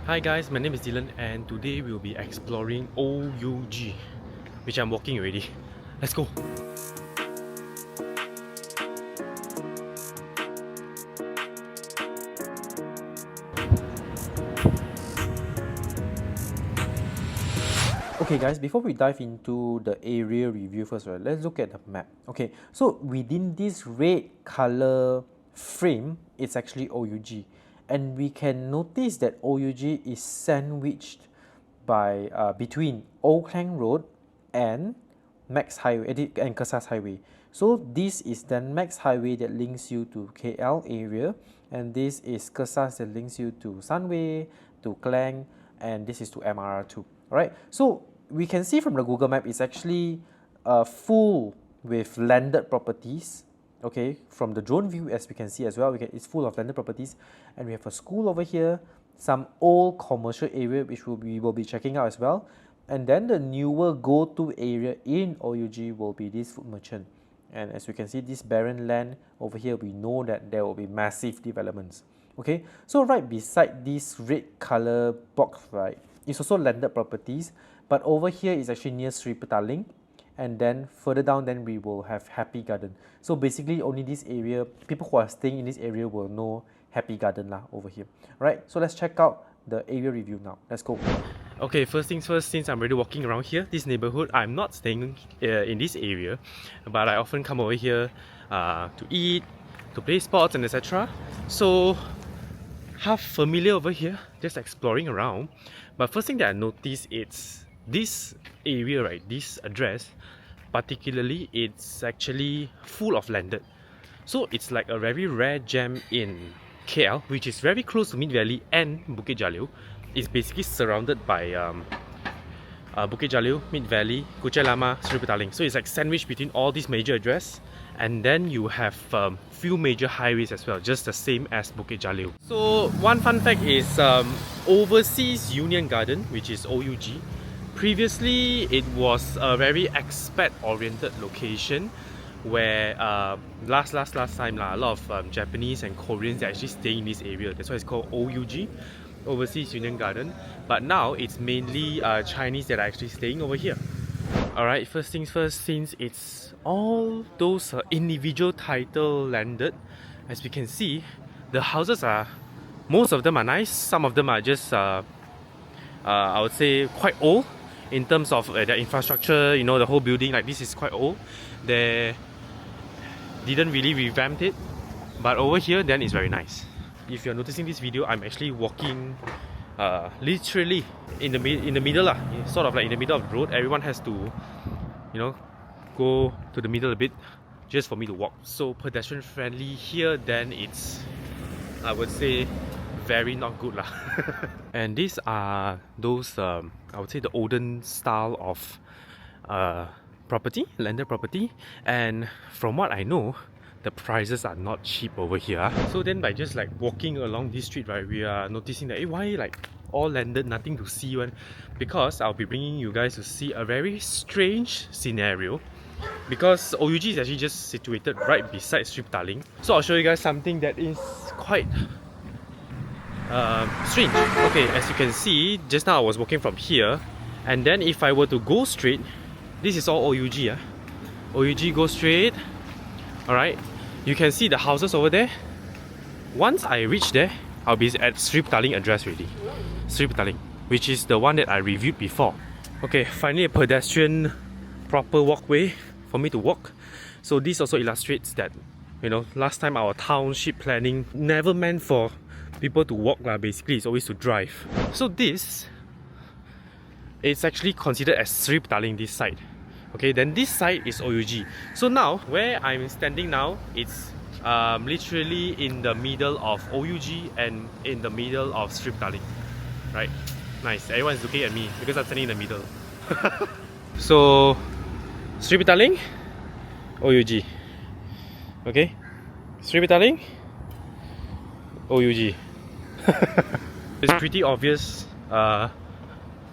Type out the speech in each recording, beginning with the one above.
Hi guys, my name is Dylan and today we'll be exploring OUG, which I'm walking already. Let's go! Okay guys, before we dive into the area review first, right, let's look at the map. Okay, so within this red color frame, it's actually OUG. And we can notice that OUG is sandwiched by between Old Klang Road and Max Highway and Kesas Highway. So this is the Max Highway that links you to KL area, and this is Kesas that links you to Sunway, to Klang, and this is to MRR2. Alright, so we can see from the Google Map it's actually full with landed properties. Okay, from the drone view, as we can see as well, it's full of landed properties, and we have a school over here, some old commercial area which we will be checking out as well, and then the newer go-to area in OUG will be this food merchant. And as we can see, this barren land over here, we know that there will be massive developments. Okay, so right beside this red color box, right, it's also landed properties, but over here is actually near Sri Petaling. And then further down, then we will have Happy Garden. So basically only this area, people who are staying in this area will know Happy Garden lah over here. Right, so let's check out the area review now. Let's go. Okay, first things first, since I'm already walking around here, this neighborhood, I'm not staying in this area, but I often come over here to eat, to play sports and etc. So half familiar over here, just exploring around. But first thing that I noticed, it's this area, right, this address particularly, it's actually full of landed. So it's like a very rare gem in KL, which is very close to Mid Valley and Bukit Jalil. It's basically surrounded by Bukit Jalil, Mid Valley, Kuchai Lama, Sri Petaling. So it's like sandwiched between all these major addresses, and then you have few major highways as well, just the same as Bukit Jalil. So one fun fact is Overseas Union Garden, which is OUG. Previously, it was a very expat-oriented location where last time a lot of Japanese and Koreans are actually staying in this area. That's why it's called OUG, Overseas Union Garden. But now it's mainly Chinese that are actually staying over here. Alright, first things first, since it's all those individual title landed, as we can see, the houses are, most of them are nice, some of them are just I would say quite old. In terms of the infrastructure, you know, the whole building, like this is quite old. They didn't really revamp it, but over here then it's very nice. If you're noticing this video, I'm actually walking literally in the middle, sort of like in the middle of the road. Everyone has to, you know, go to the middle a bit just for me to walk. So pedestrian friendly here, then it's, I would say, very not good lah. And these are those I would say the olden style of property, landed property, and from what I know, the prices are not cheap over here. So then by just like walking along this street, right, we are noticing that why like all landed, nothing to see one, because I'll be bringing you guys to see a very strange scenario. Because OUG is actually just situated right beside Sri Petaling. So I'll show you guys something that is quite strange. Okay, as you can see, just now I was walking from here, and then if I were to go straight, this is all OUG. OUG, go straight. Alright, you can see the houses over there. Once I reach there, I'll be at Sri Petaling address already. Sri Petaling, which is the one that I reviewed before. Okay, finally a pedestrian proper walkway for me to walk. So this also illustrates that, you know, last time our township planning never meant for people to walk lah, basically it's always to drive. So this, it's actually considered as Sri Petaling, this side. Okay, then this side is OUG. So now, where I'm standing now, it's literally in the middle of OUG and in the middle of Sri Petaling. Right? Nice, everyone's looking at me because I'm standing in the middle. So, Sri Petaling, OUG. Okay? Sri Petaling, OUG. It's pretty obvious no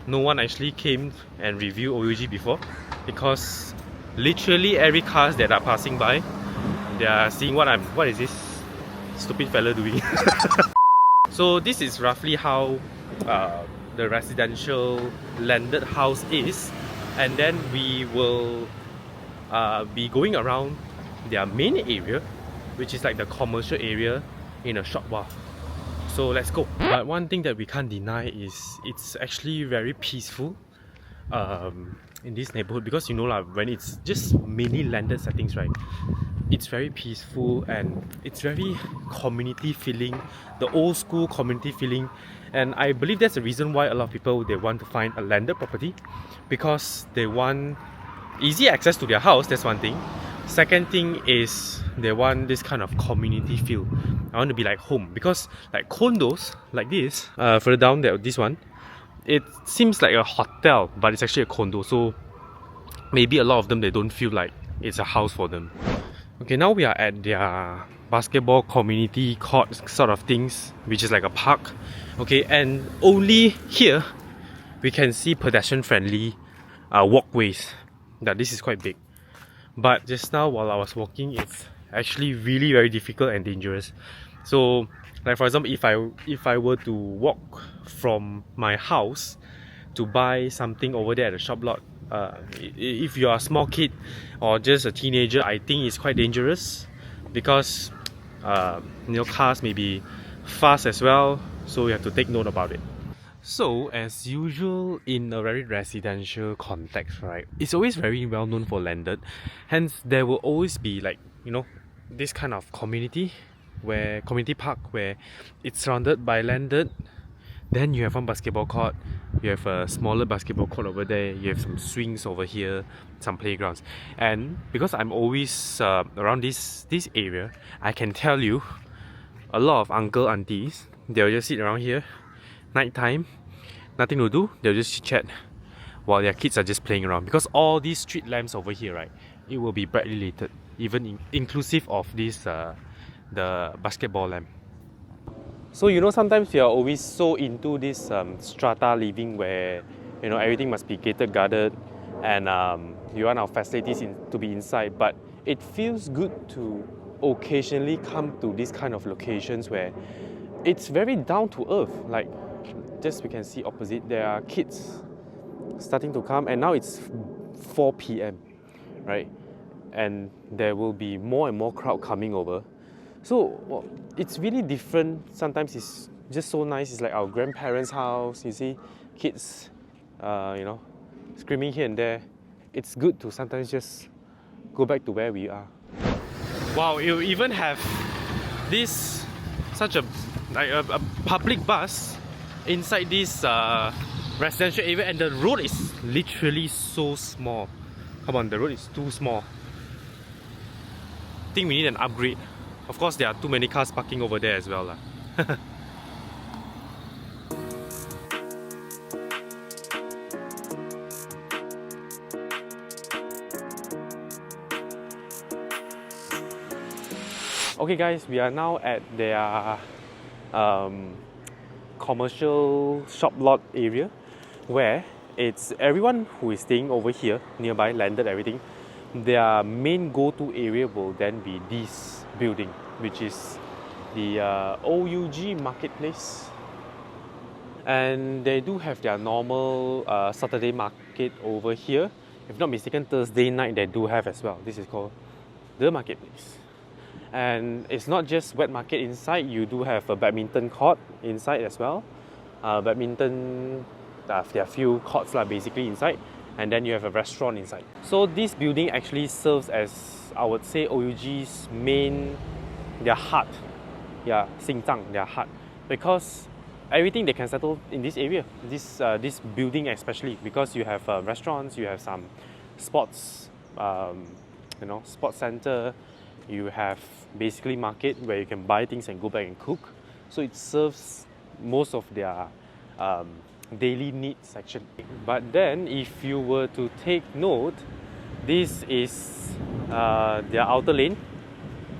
one actually came and reviewed OUG before, because literally every cars that are passing by, they are seeing what is this stupid fella doing. So this is roughly how the residential landed house is, and then we will be going around their main area, which is like the commercial area, in a short while. So let's go. But one thing that we can't deny is it's actually very peaceful in this neighborhood, because you know when it's just mainly landed settings, right, it's very peaceful and it's very community feeling, the old school community feeling. And I believe that's the reason why a lot of people, they want to find a landed property, because they want easy access to their house. That's one thing. Second thing is they want this kind of community feel. I want to be like home, because like condos like this, further down there, this one, it seems like a hotel, but it's actually a condo. So maybe a lot of them, they don't feel like it's a house for them. Okay, now we are at their basketball community court sort of things, which is like a park. Okay, and only here we can see pedestrian friendly walkways. That this is quite big. But just now while I was walking, it's actually really very difficult and dangerous. So like for example, if I were to walk from my house to buy something over there at the shop lot, if you are a small kid or just a teenager, I think it's quite dangerous, because cars may be fast as well, so you have to take note about it. So as usual in a very residential context, right, it's always very well known for landed, hence there will always be like, this kind of community park where it's surrounded by landed. Then you have one basketball court, you have a smaller basketball court over there, you have some swings over here, some playgrounds. And because I'm always around this area, I can tell you a lot of uncle aunties, they'll just sit around here nighttime, nothing to do, they'll just chat while their kids are just playing around, because all these street lamps over here, right, it will be brightly lighted, even inclusive of this the basketball lamp. So sometimes we are always so into this strata living where everything must be gated, guarded, and you want our facilities to be inside. But it feels good to occasionally come to these kind of locations where it's very down to earth. Like just we can see opposite, there are kids starting to come, and now it's 4 p.m. right, and there will be more and more crowd coming over. So it's really different. Sometimes it's just so nice. It's like our grandparents' house. You see kids screaming here and there. It's good to sometimes just go back to where we are. Wow, you even have this such a public bus inside this residential area, and the road is literally so small. Come on, the road is too small. I think we need an upgrade. Of course, there are too many cars parking over there as well. Okay guys, we are now at their commercial shop lot area, where it's everyone who is staying over here nearby, landed everything, their main go-to area will then be this building, which is the OUG marketplace. And they do have their normal Saturday market over here. If not mistaken, Thursday night they do have as well. This is called the marketplace. And it's not just wet market inside, you do have a badminton court inside as well. Badminton, there are a few courts basically inside, and then you have a restaurant inside. So this building actually serves as, I would say, OUG's main, their heart. Yeah, 心脏, their heart. Because everything they can settle in this area, this building especially, because you have restaurants, you have some sports, sports center, you have basically market where you can buy things and go back and cook. So it serves most of their daily needs section. But then if you were to take note, this is their outer lane.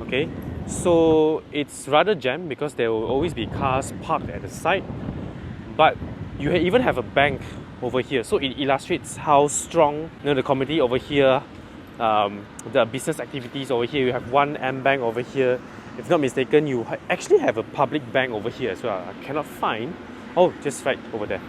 Okay, so it's rather jammed because there will always be cars parked at the side. But you even have a bank over here, so it illustrates how strong the community over here, the business activities over here. You have one M bank over here. If not mistaken, you actually have a public bank over here as well. I cannot find Oh, just right over there.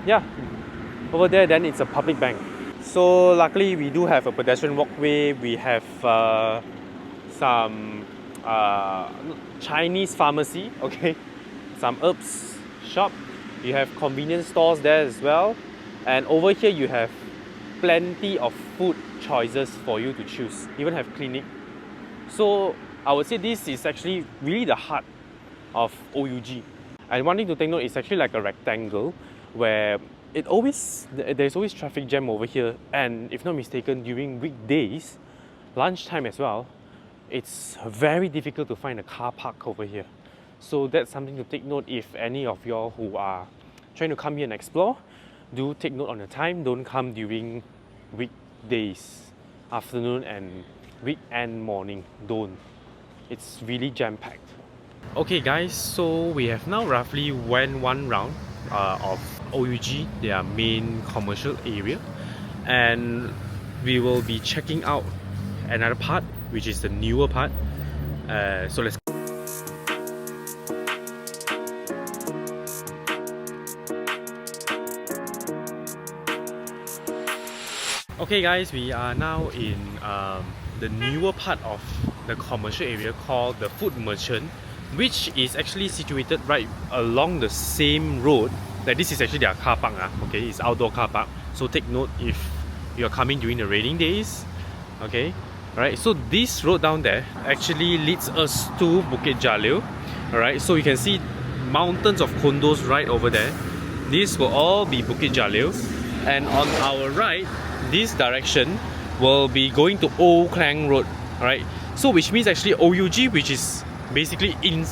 Yeah, over there then it's a public bank. So luckily we do have a pedestrian walkway. We have some Chinese pharmacy, okay, some herbs shop. You have convenience stores there as well, and over here you have plenty of food choices for you to choose. Even have clinic. So I would say this is actually really the heart of OUG. And one thing to take note is actually like a rectangle where there's always traffic jam over here, and if not mistaken during weekdays, lunchtime as well, it's very difficult to find a car park over here. So that's something to take note if any of y'all who are trying to come here and explore. Do take note on the time, don't come during weekdays, afternoon and weekend morning, don't. It's really jam-packed. Okay guys, so we have now roughly went one round of OUG, their main commercial area, and we will be checking out another part, which is the newer part. So let's. Okay guys, we are now in the newer part of the commercial area called the Food Merchant, which is actually situated right along the same road. Like this is actually their car park, okay, it's outdoor car park. So take note if you're coming during the raining days, okay. Alright, so this road down there actually leads us to Bukit Jalil. Alright, so you can see mountains of condos right over there. These will all be Bukit Jalil, and on our right, this direction will be going to Old Klang Road. Alright, so which means actually OUG, which is basically in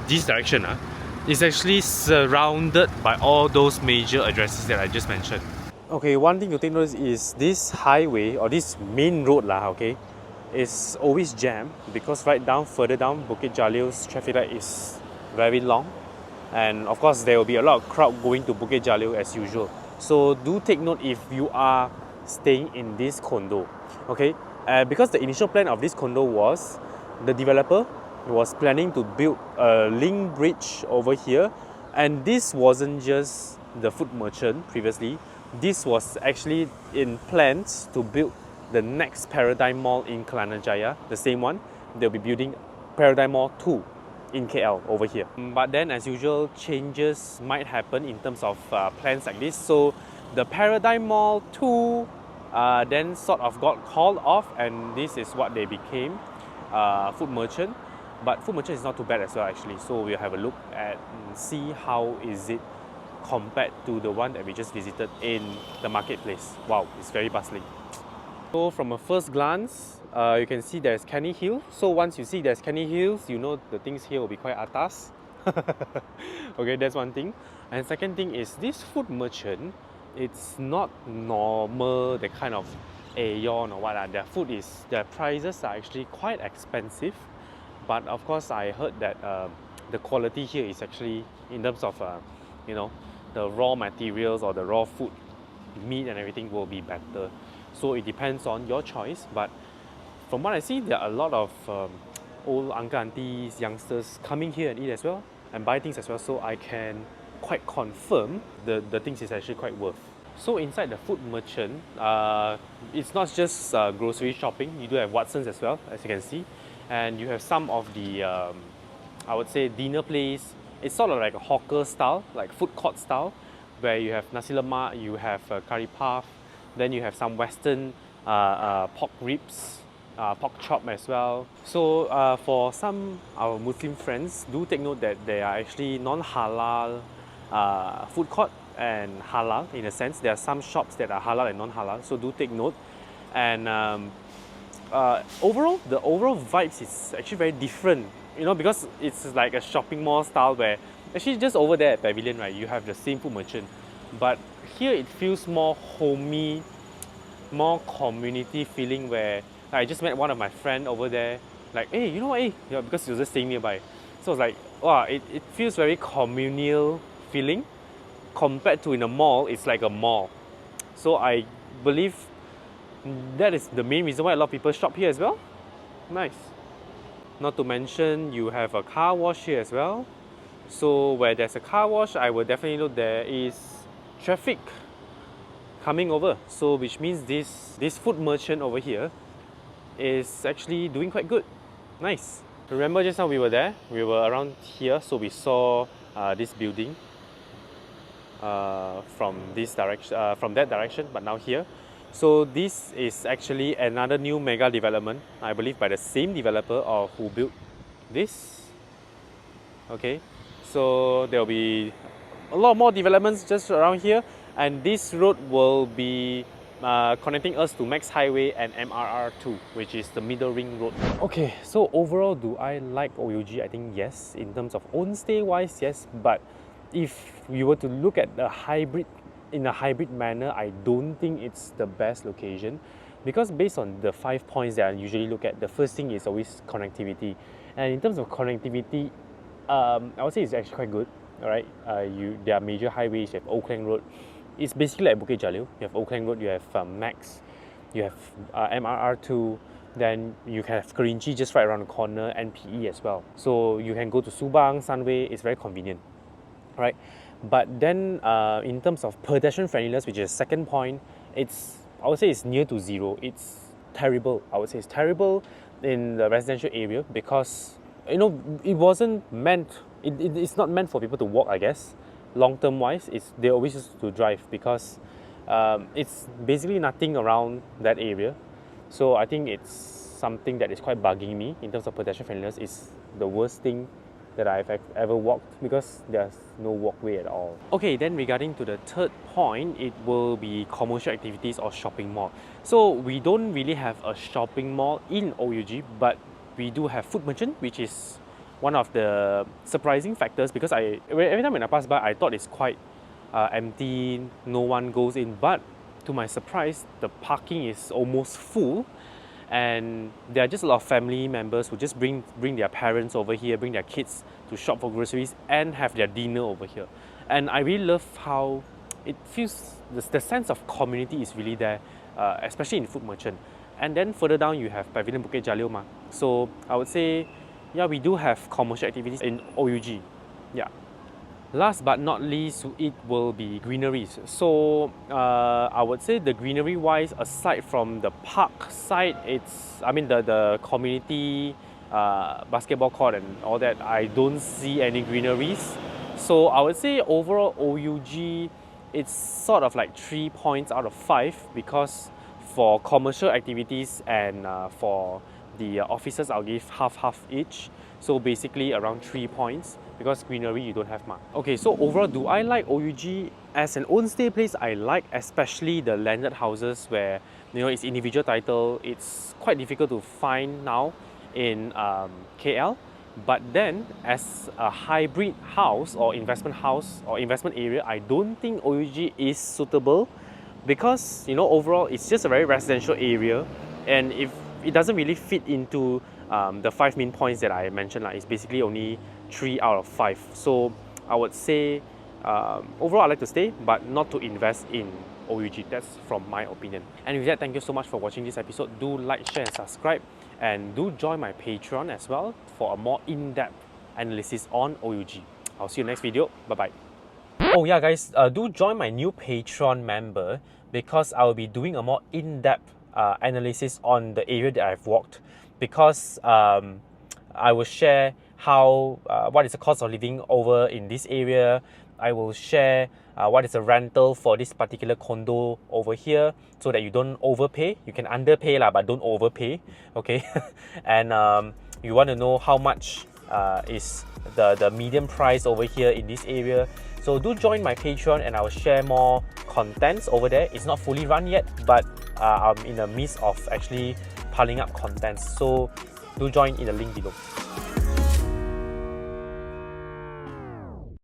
this direction, is actually surrounded by all those major addresses that I just mentioned. Okay, one thing to take notice is this highway or this main road okay, is always jammed because further down Bukit Jalil's traffic light is very long, and of course there will be a lot of crowd going to Bukit Jalil as usual. So do take note if you are staying in this condo, okay? Because the initial plan of this condo was the developer was planning to build a link bridge over here, and this wasn't just the Food Merchant previously. This was actually in plans to build the next Paradigm Mall in Kelana Jaya, the same one. They'll be building Paradigm Mall 2 in KL over here. But then as usual, changes might happen in terms of plans like this. So the Paradigm Mall 2 then sort of got called off, and this is what they became, Food Merchant. But Food Merchant is not too bad as well actually. So we'll have a look at and see how is it compared to the one that we just visited in the marketplace. Wow, it's very bustling. So from a first glance, you can see there's Kenny Hill. So once you see there's Kenny Hills, you know the things here will be quite atas. Okay, that's one thing. And second thing is this Food Merchant, it's not normal, the kind of Aeon or what. Their prices are actually quite expensive. But of course, I heard that the quality here is actually, in terms of the raw materials or the raw food, meat and everything will be better. So it depends on your choice. But from what I see, there are a lot of old uncle aunties, youngsters coming here and eat as well and buy things as well. So I can quite confirm the things is actually quite worth. So inside the Food Merchant, it's not just grocery shopping. You do have Watsons as well, as you can see. And you have some of the, I would say, dinner place. It's sort of like a hawker style, like food court style, where you have nasi lemak, you have curry puff, then you have some Western pork ribs, pork chop as well. So for some our Muslim friends, do take note that they are actually non-halal food court and halal in a sense. There are some shops that are halal and non-halal, so do take note. And overall, the overall vibes is actually very different, because it's like a shopping mall style where actually just over there at Pavilion, right, you have the same Food Merchant, but here it feels more homey, more community feeling, where I just met one of my friend over there, like, hey, you know what, because he was just staying nearby. So I was like, wow, it feels very communal feeling compared to in a mall. It's like a mall. So I believe that is the main reason why a lot of people shop here as well. Nice. Not to mention, you have a car wash here as well. So where there's a car wash, I will definitely note there is traffic coming over. So which means this food merchant over here is actually doing quite good. Nice. Remember just now we were there, we were around here, so we saw this building from this direction, from that direction, but now here. So this is actually another new mega development, I believe by the same developer or who built this. Okay, so there will be a lot more developments just around here, and this road will be connecting us to Max Highway and MRR2, which is the middle ring road. Okay, so overall, do I like OUG? I think yes. In terms of own stay wise, yes. But if we were to look at the hybrid, in a hybrid manner, I don't think it's the best location, because based on the 5 points that I usually look at, the first thing is always connectivity. And in terms of connectivity, I would say it's actually quite good. Alright, there are major highways. You have Oakland Road. It's basically like Bukit Jalil. You have Oakland Road, you have Max, you have MRR2, then you have Kerinci just right around the corner, NPE as well. So you can go to Subang, Sunway, it's very convenient, right? But then in terms of pedestrian friendliness, which is the second point, I would say it's near to zero. It's terrible. I would say it's terrible in the residential area because, you know, it wasn't meant, it's not meant for people to walk, I guess. Long term wise, they always used to drive because it's basically nothing around that area. So I think it's something that is quite bugging me in terms of pedestrian friendliness. It's the worst thing that I've ever walked because there's no walkway at all. Okay, then regarding to the third point, it will be commercial activities or shopping mall. So we don't really have a shopping mall in OUG, but we do have food merchant, which is one of the surprising factors because every time when I pass by, I thought it's quite empty, no one goes in. But to my surprise, the parking is almost full, and there are just a lot of family members who just bring their parents over here, bring their kids to shop for groceries and have their dinner over here. And I really love how it feels, the sense of community is really there, especially in food merchant. And then further down you have Pavilion Bukit Jalil ma. So I would say, yeah, we do have commercial activities in OUG. Yeah. Last but not least, it will be greeneries. So I would say the greenery wise, aside from the park side, the community basketball court and all that, I don't see any greeneries. So I would say overall OUG, it's sort of like 3 points out of 5 because for commercial activities and for the officers, I'll give half each. So basically around 3 points because greenery you don't have much. Okay, so overall, do I like OUG as an own stay place? I like especially the landed houses where, you know, it's individual title. It's quite difficult to find now in KL. But then as a hybrid house or investment area, I don't think OUG is suitable because, you know, overall it's just a very residential area, and if it doesn't really fit into the 5 main points that I mentioned, like it's basically only 3 out of 5. So I would say overall I like to stay, but not to invest in OUG. That's from my opinion. And with that, thank you so much for watching this episode. Do like, share and subscribe, and do join my Patreon as well for a more in-depth analysis on OUG. I'll see you next video. Bye bye. Oh yeah guys, do join my new Patreon member because I will be doing a more in-depth analysis on the area that I've walked, because I will share how what is the cost of living over in this area. I will share what is the rental for this particular condo over here, so that you don't overpay. You can underpay lah, but don't overpay. Okay. And you want to know how much is the median price over here in this area. So do join my Patreon and I will share more contents over there. It's not fully run yet, but I'm in the midst of actually piling up contents. So do join in the link below.